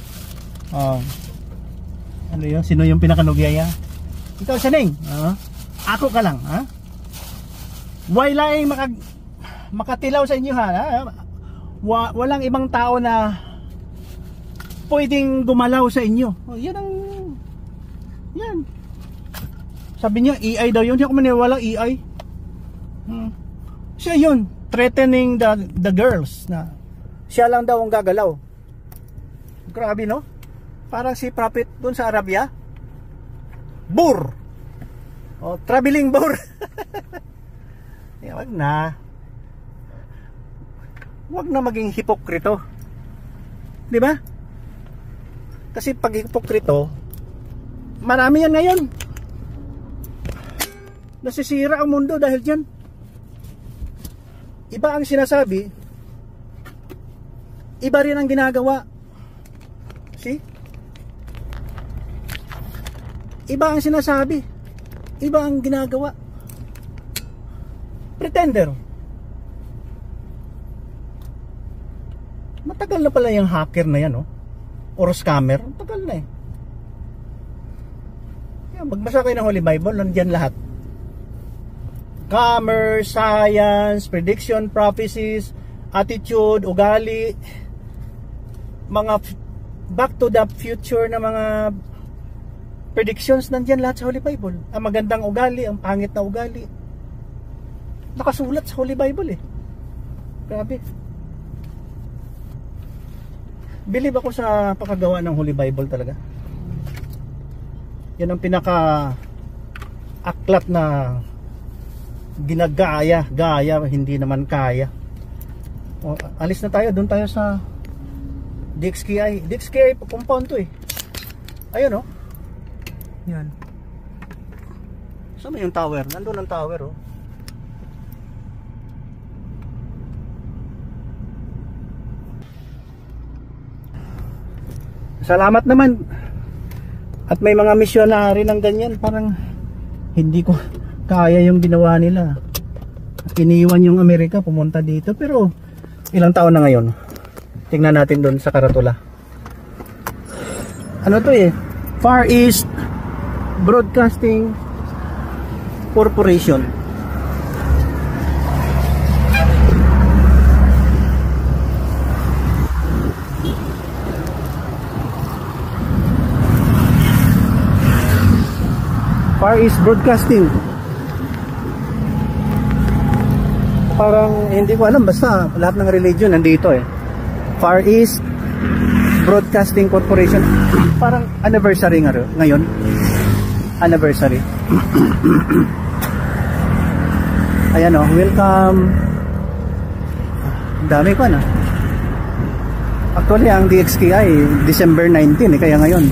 ano yun? Sino yung pinakanugya niya? Ikaw, Saneng. Ako ka lang, ha? Why lang makatilaw sa inyo, ha? Walang ibang tao na pwedeng gumalaw sa inyo. Yan. Sabi niya, EI daw yun. Hindi ako maniwala, EI. Siya yun, threatening the girls na siya lang daw ang gagalaw. Grabe, no? Parang si prophet dun sa Arabia. Bur. Traveling bur. Wag na maging hipokrito. Di ba? Kasi pag hipokrito, marami yan ngayon. Nasisira ang mundo dahil dyan. Iba ang sinasabi, iba rin ang ginagawa. See? Iba ang sinasabi, iba ang ginagawa. Pretender. Matagal na pala yung hacker na yan, or scammer. Matagal na eh. Magbasa kayo ng Holy Bible, nandiyan lahat. Commerce, science, prediction, prophecies, attitude, ugali, mga back to the future na mga predictions, nandiyan lahat sa Holy Bible. Ang magandang ugali, ang pangit na ugali, nakasulat sa Holy Bible eh. Grabe. Believe ako sa pagkagawa ng Holy Bible talaga. Yan ang pinaka aklat na ginagaya, hindi naman kaya. Alis na tayo, doon tayo sa DXKI compound to eh. Ayun yan. Saan yung tower? Nandun ang tower Salamat naman. At may mga missionary ng ganyan, parang hindi ko kaya yung ginawa nila. Iniwan yung Amerika, pumunta dito. Pero Ilang taon na ngayon? Tingnan natin doon sa karatula. Ano to eh? Far East Broadcasting Corporation. Far East Broadcasting. Parang hindi ko alam, basta lahat ng religion nandito eh. Far East Broadcasting Corporation. Parang anniversary ngayon. Anniversary. Ayan o, welcome. Dami ko na. Actually ang DXKI December 19 kaya ngayon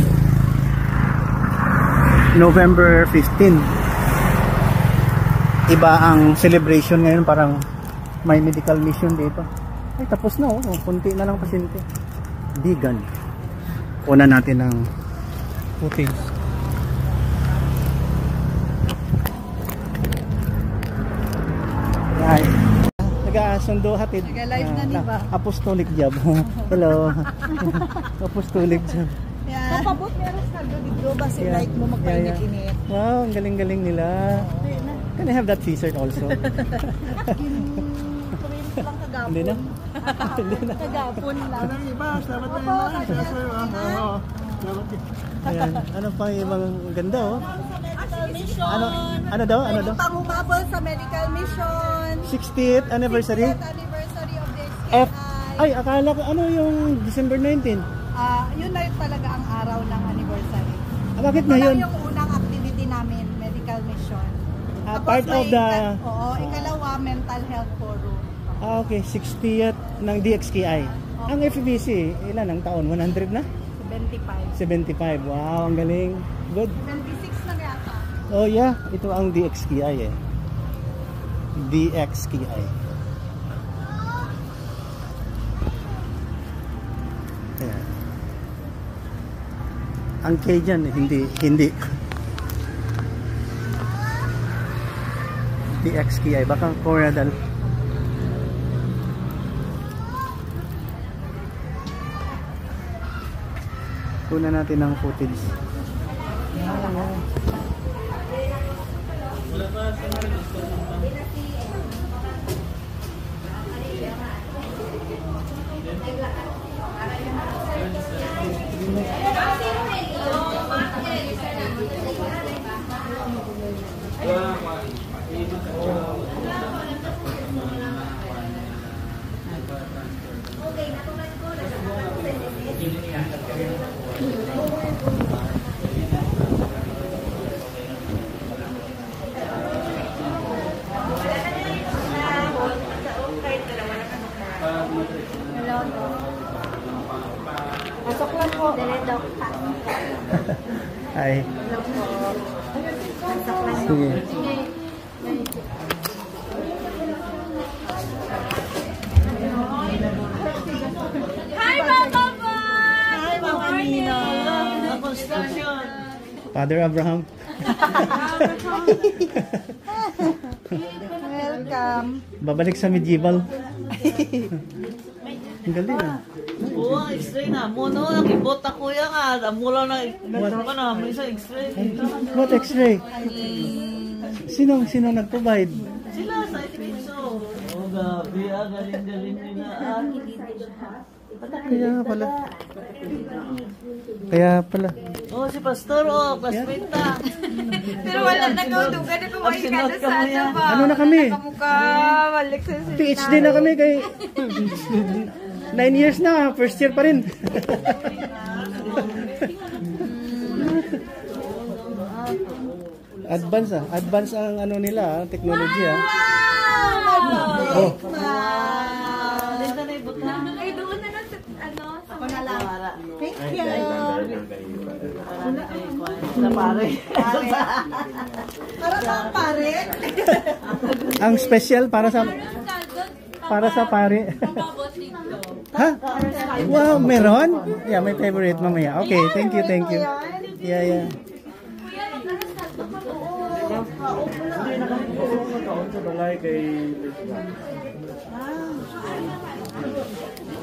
November 15. Iba ang celebration ngayon, parang may medical mission dito. Ay, tapos na oh, kunti na lang pasyente. Vegan. Una natin ang footage. Ay, nag-asundo hatid. Nag-live na, di ba? Apostolic job. Hello. Apostolic job. Yeah. Kapabot meron sa dito basi Yeah. like mo magpainit-init. Wow, ang galing-galing nila. Can I have that t-shirt also? Kumilit lang kagapon. Hindi na? Hindi na. Kagapon lang. Ayan. Ano pa yung ibang ganda oh? Medical mission. Ano daw? Ano daw? Pangumabol sa medical mission. 60th anniversary? 60th anniversary of the F. SKI. Ay, akala ko ano yung December 19? Yun na talaga ang araw ng anniversary. Bakit Ito ngayon? lang yung unang activity namin, medical mission. Tapos Part of may the... ikalawa, mental health forum. Okay, 60th ng DXKI. Ang FEBC, ilan ang taon? 100 na? 75. 75. Wow, ang galing. Good. 26 na yata. Oh yeah, ito ang DXKI eh. DXKI. Ayan. Ang K dyan, hindi. DXKI, baka Coradal. Kuna natin ang footage. Hello, pasok lang po. Diretso. Hi. Hello po. Pasok lang. Sige. Sige. Hi, Papa Boy! Hi, Mama Nina. Father Abraham. Welcome. Babalik sa medieval. Ang galing ah. Oo, x-ray na. Muno, nakibot ako yan nga. Mula na, nagtaro ka na, may isang x-ray. What X-ray? Sino nag-provide? Sila sa itikso. Oh, gabi ah, galing-galing nila ah. Kaya pala. Oh, si Pastor, oh, classmate na. Pero wala nagaudugan na kumain ka na sa ano ba? Ano na kami? Nakamuka, balik sa PhD na kami kay 9 years na, first year pa rin. Advance ang ano nila, technology ah. Oh. Linda na ibot na. Ay, doon na lang sa ano? Sa Ako na lang. Thank you. Sa pare. Para sa pare. Ang special para sa pare. Ha? Wow, meron? Yeah, my favorite mamaya. Okay, thank you. Yeah.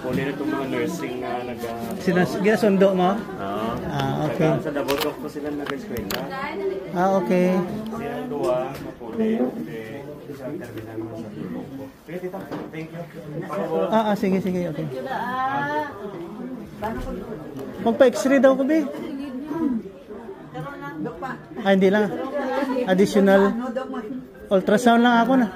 Kunin na itong mga nursing na Ginasundo mo? Okay. Sa Dabodok po sila nag-eskwela. Okay. Silang duwa, mapuli. Isang terminal mo sa tulong po. Okay, tita. Thank you. Sige, okay. Magpa-x-ray daw ko, be. Hindi lang. Additional. Ultrasound lang ako na.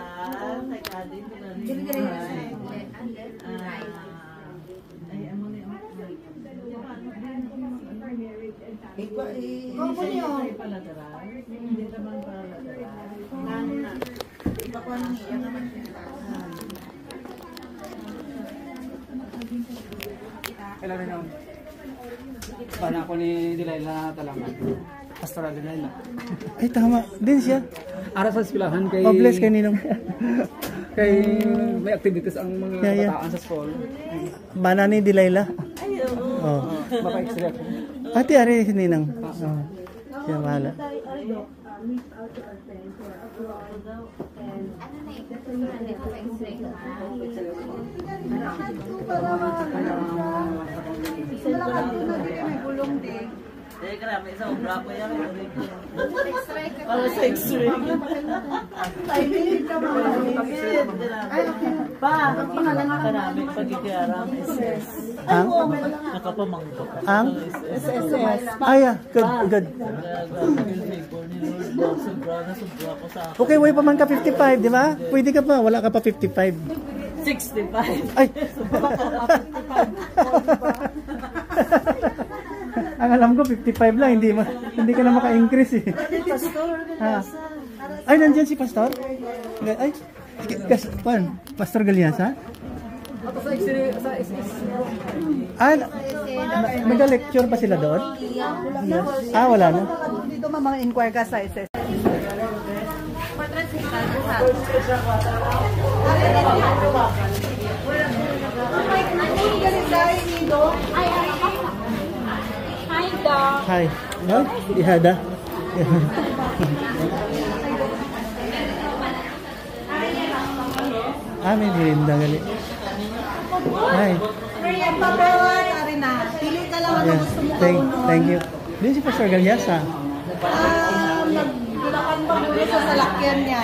Kailan rin yung bana ko ni Delilah Talaman. Pastoral Delilah. Ay, tama. Din siya. Ara sa eskwelahan kay... Bless kay Ninong. Kay may activities ang mga kabataan sa school. Bana ni Delilah. Baka x-ray ako. Pati ari si Ninang. Siya bahala. Grabe, sa obra ko yan. Para sa x-ray. Pa, karami pagkikiaram SS. Nakapamangko. Ang? SSS. Good. Okay, way pa man ka 55, di ba? Pwede ka pa, wala ka pa 55. 65. Ay! Ang alam ko 55 lang, hindi ka na maka-increase eh. Ay, nandiyan si Pastor? Ay, Pastor Galiasa? Ako sa x-ray, sa SS. Nag-lecture pa sila doon? Wala na. Dito mga-inquire ka sa SS. Hi. No? Ihada. May dirinda gali. Hi. Pili ka lang ang gusto mo. Thank you. Din si Pastor Galiasa. Nagdulakan pa muli sa salakyan niya.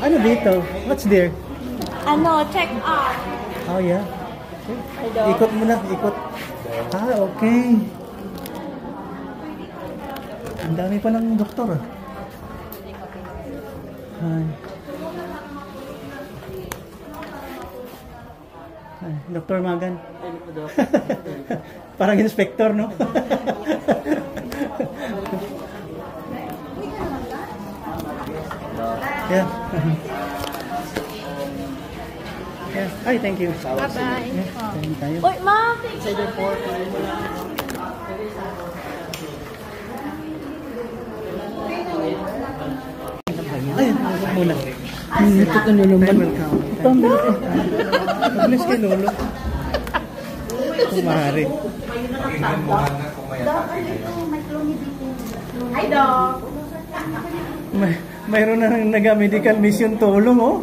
Ano dito? What's there? Check up. Oh, yeah. Ikot muna, ikot. Okay. Ang dami pa ng doktor. Hi. Dr. Magan. Parang inspector, no? Yeah. Ay, thank you. Bye-bye. Tayo. Uy, ma'am! Ay, muna. Ito ka naman. Bless kay Lolo. Kumari. Hi, Doc! Mayroon na nag-medical mission tulong, oh.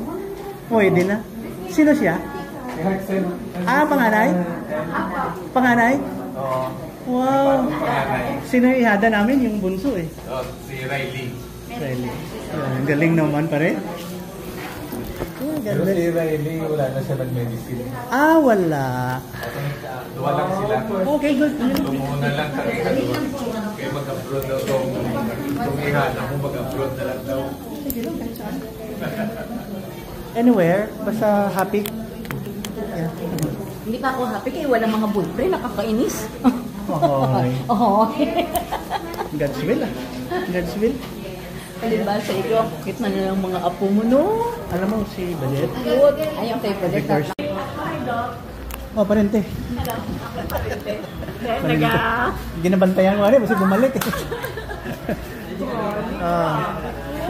Pwede na. Sino siya? Panganay? Panganay? Oo. Wow. Sino yung ihada namin? Yung bunso eh. Si Riley. Riley. Ang galing naman pare. Pero si Riley, wala na siya nag-medicine. Wala. Duwa lang sila. Okay, good. Tumuna lang kami kaduwa. Kaya mag-upload daw itong ihanan mo, mag-upload na lang daw. Anywhere, basta happy. Yeah. Hindi pa ako happy kaya walang mga boyfriend, nakakainis. God's will ah. God's will. Alin ba sa iyo? Bakit na lang mga apo mo, no? Alam mo si Badet? Ayaw kay Badet. Parente. Ginabantayan ko rin, kasi bumalik.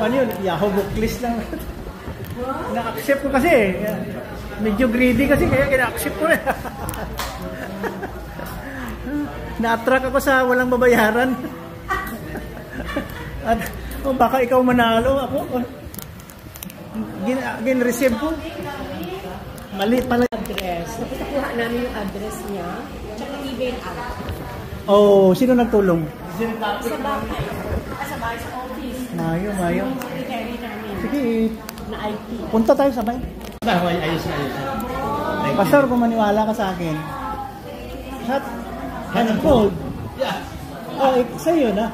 Ano yun? Yahoo booklist lang. Na-accept ko kasi. Medyo greedy kasi, kaya kina-accept ko rin. Na-attract ako sa walang babayaran. At baka ikaw manalo ako. Gin-receive ko. Mali pala. Address. Tapos nakuha namin yung address niya. Tsaka email out. Oh, sino nagtulong? Sa bahay. Sa bahay, sa office. Mayo. Yung secretary namin. Sige, Na IT. punta tayo sabay. Ayos. Pastor, kung maniwala ka sa akin. Hot and cold. Yeah. Oh, sa'yo na.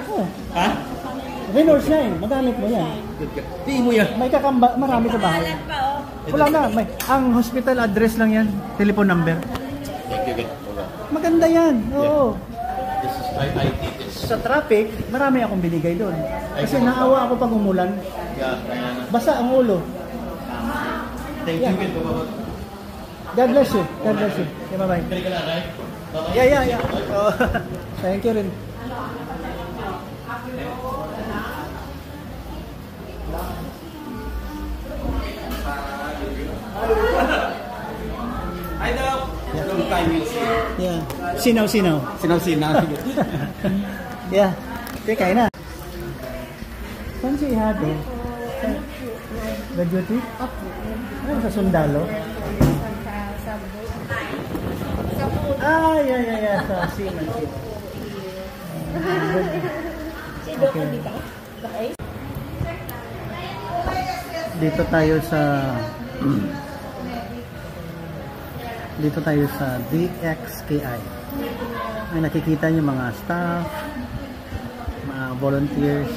Oh. Ha? Windows na eh. Magamit mo yan. Di mo yan. May kakamba, marami sa bahay. Wala na. Ang hospital address lang yan. Telephone number. Maganda yan. Oo. This is IT. Sa traffic, marami akong binigay doon. Kasi naawa ako pag umulan. Yeah, kaya na. Basa ang ulo. Thank Yeah. you. God bless you. God bless you. Okay, bye-bye. Balik ka na, right? Yeah. Oh, thank you rin. Hi, Doc. Long time you see. Yeah. Sinaw. Sinaw. Yeah. Teka na. Saan si Ihado? Graduate? Ano sa sundalo? Ah, yeah. Sa seamanship. Okay. Dito tayo sa DXKI. Ay nakikita niyo mga staff, mga volunteers.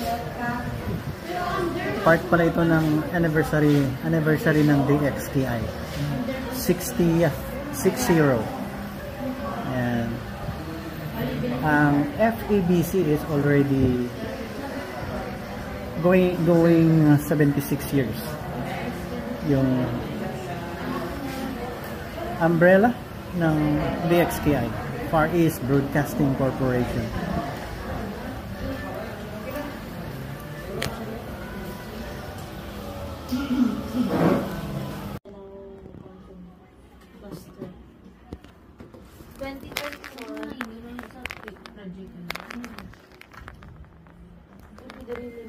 Part pala ito ng anniversary ng DXKI. 60. And ang FEBC is already going 76 years. Yung umbrella ng DXKI, Far East Broadcasting Corporation. Project.